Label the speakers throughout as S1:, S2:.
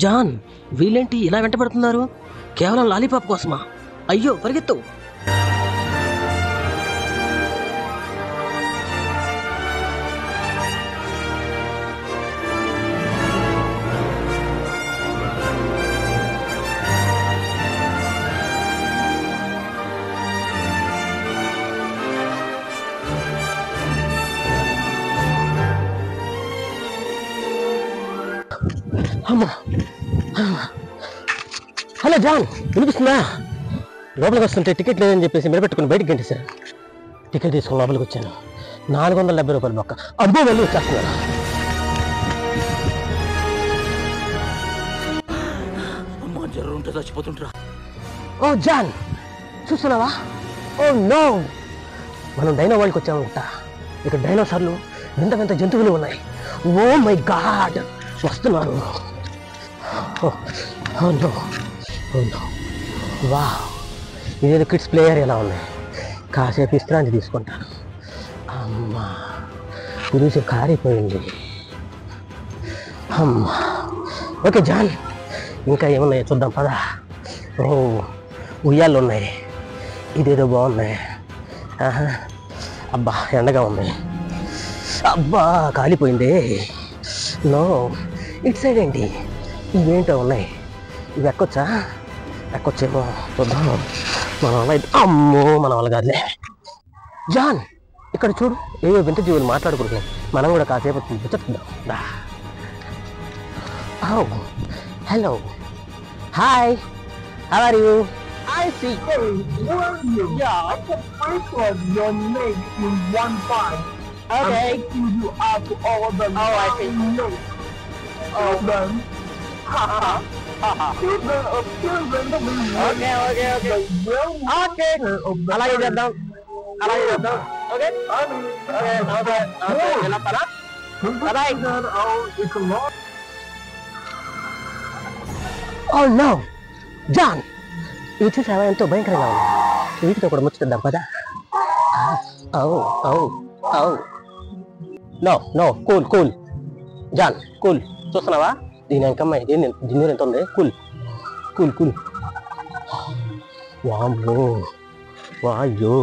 S1: John, వీళ్ళేంటి ఇలా వెంటబడుతున్నారు? కేవలం లాలీపాప్ కోసమా? అయ్యో పరిగెత్తు. అమ్మా, హలో జాన్, వినిపిస్తుందా? లోపలికి వస్తుంటే టికెట్ లేదని చెప్పేసి మెడపెట్టుకుని బయటికి గంటేశారు. టికెట్ తీసుకుని లోపలికి వచ్చాను. 470 రూపాయలు మొక్క. అబ్బో, వెళ్ళి వచ్చేస్తున్నారు. అమ్మా, జ్వరం ఉంటే చచ్చిపోతుంటారా? ఓ జాన్, చూస్తున్నావా? ఓ నో, మనం డైనో వరల్డ్కి వచ్చామనుకుంటా. ఇక్కడ డైనోసార్లు వింత వింత జంతువులు ఉన్నాయి. ఓ మై గాడ్, వస్తున్నారు. వా, ఇదేదో కిడ్స్ ప్లేయర్ ఎలా ఉన్నాయి. కాసేపు విశ్రాంతి తీసుకుంటాను. అమ్మా, పులుసు కారిపోయింది. అమ్మా, ఓకే జాన్, ఇంకా ఏమున్నాయో చూద్దాం పదా. ఓ, ఉయ్యాలు ఉన్నాయి. ఇదేదో బాగున్నాయి. అబ్బా, ఎండగా ఉంది. అబ్బా, కాలిపోయింది. నో, ఇటు సైడ్ ఏంటి? ఇవేంటో ఉన్నాయి. ఇవి ఎక్కొచ్చేమో చూద్దాం. మన వల్ల అయితే, అమ్మో, మన వల్ల కాదులే. జాన్, ఇక్కడ చూడు, ఏవో వింత జీవులు మాట్లాడుకుంటున్నాయి. మనం కూడా కాసేపు చెప్తుందాం. Hello, hi, how are you? I see.
S2: Hey, where are you? Yeah, I can break your leg in one bite.
S1: Okay.
S2: I'm taking you out to all the
S1: I see.
S2: children. Children. Children of children.
S1: Okay.
S2: The real
S1: Okay. అలాగే చేద్దాం. Okay, వెళ్ళొస్తారా? Bye.
S2: It's a lot.
S1: Oh no, John, ఇవి చూసావా ఎంతో భయంకరంగా ఉంది. వీటితో కూడా ముచ్చుతుందాం పదా. No, cool John, cool. చూస్తున్నావా దీని అంకమ్మాయి, దీని ఎంత ఉంది? కూల్. వామ్మో, వాయ్యో.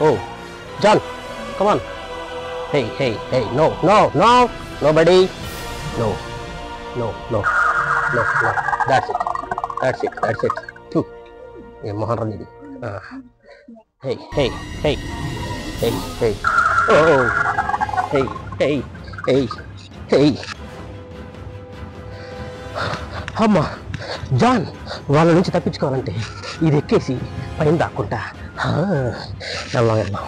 S1: Oh, John, come on. Hey, no, nobody. No. That's it. Two. Yeah, Maharani. Hey. Oh, hey. అమ్మా, జాన్, వాళ్ళ నుంచి తప్పించుకోవాలంటే ఇది ఎక్కేసి పైన దాక్కుంటా. వెళ్దాం.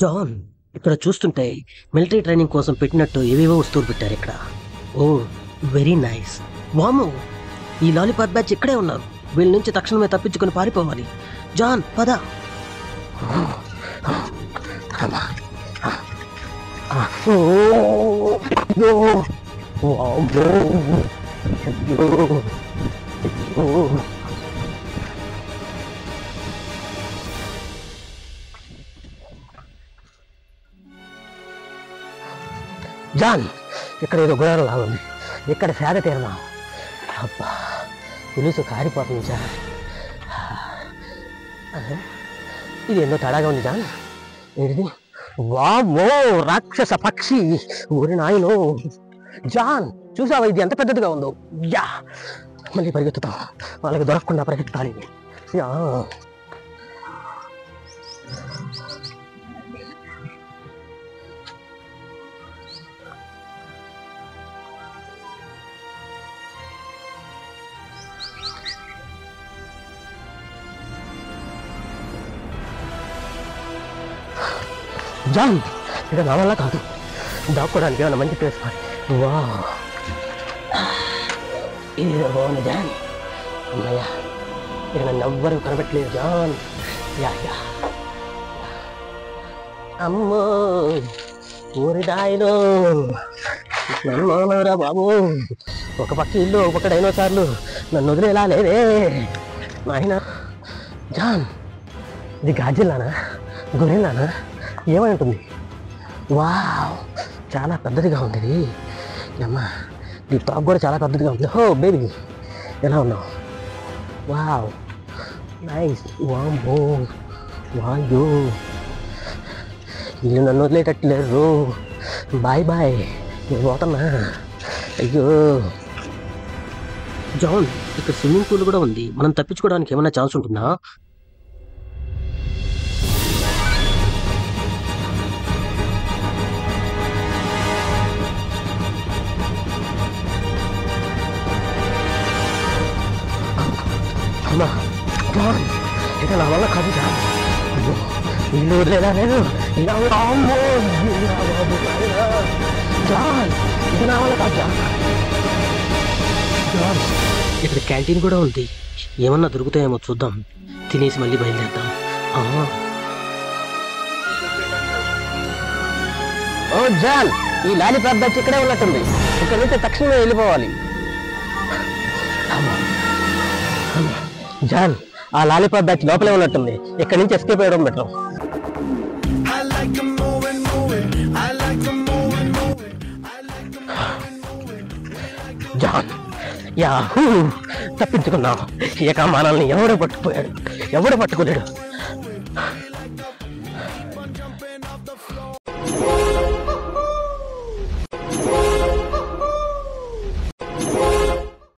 S1: జాన్, ఇక్కడ చూస్తుంటే మిలిటరీ ట్రైనింగ్ కోసం పెట్టినట్టు ఏవేవో వస్తువులు పెట్టారు ఇక్కడ. ఓ, వెరీ నైస్. వామో, ఈ లాలీపాప్ బ్యాచ్ ఇక్కడే ఉన్నారు. వీళ్ళ నుంచి తక్షణమే తప్పించుకొని పారిపోవాలి. జాన్, పద. జాన్, ఇక్కడ ఏదో గొడవలు లాగుంది. ఇక్కడ సేద తీరదాం. అబ్బా, పులుసు కారిపోతుంది సార్. ఇది ఎన్నో తడాగా ఉంది జాన్. ఏంటిది? వామ్మో, రాక్షస పక్షి. ఊరి నాయనో. జాన్, చూసావా ఇది ఎంత పెద్దదిగా ఉందో? యా, మళ్ళీ పరిగెత్తుతాం. వాళ్ళకి దొరకకుండా పరిగెత్తాలి. యా. జాన్ ఇక నా వల్ల కాదు, దాక్కోవడానికి ఏమైనా మంచి ప్లేస్. వా ఇది బాగుంది జాన్. అమ్మయ్యా, ఇక నన్ను ఎవ్వరూ కనబెట్టలేదు జాన్. యా యా అమ్మో ఊరి దాయిలో నన్ను బాబు, ఒక పక్క ఇల్లు ఒక పక్క డైనోసార్లు, నన్ను వదిలేలా లేదే నాయన. జాన్ ఇది గాజిల్లానా గొరిల్లానా ఏమై ఉంటుంది? వావ్ చాలా పెద్దదిగా ఉంది ఇది. అమ్మా ఈ టాప్ కూడా చాలా పెద్దదిగా ఉంది. హో బేబీ ఎలా ఉన్నావు? Wow nice. వామ్మో వాయో వీళ్ళు నన్ను వదిలేటట్టు లేరు. బాయ్ బాయ్, నేను పోతున్నా. అయ్యో జాన్ ఇక్కడ స్విమ్మింగ్ పూల్ కూడా ఉంది, మనం తప్పించుకోవడానికి ఏమైనా ఛాన్స్ ఉంటుందా? అమ్మా జాన్ ఇక నా వల్ల కాదు జాన్. అయ్యో ఇల్లు వదిలేదా నేను? జాన్ ఇది నా వల్ల కాదు జాన్. జాన్ ఇక్కడ క్యాంటీన్ కూడా ఉంది, ఏమన్నా దొరుకుతాయేమో చూద్దాం, తినేసి మళ్ళీ బయలుదేరుతాం. ఓ జాన్ ఈ లాలీపాప్ బ్యాచ్ ఇక్కడే ఉన్నట్టుంది, ఇక్కడ నుంచి తక్షణమే వెళ్ళిపోవాలి. జాన్ ఆ లాలీపాప్ బ్యాచ్ లోపలే ఉన్నట్టుంది, ఇక్కడి నుంచి ఎస్కేప్ అయ్యడం బెటర్. జాన్ యాహూ తప్పించుకున్నావు. ఇక మనల్ని ఎవడు పట్టుకుపోయాడు, ఎవడు పట్టుకోలేడు.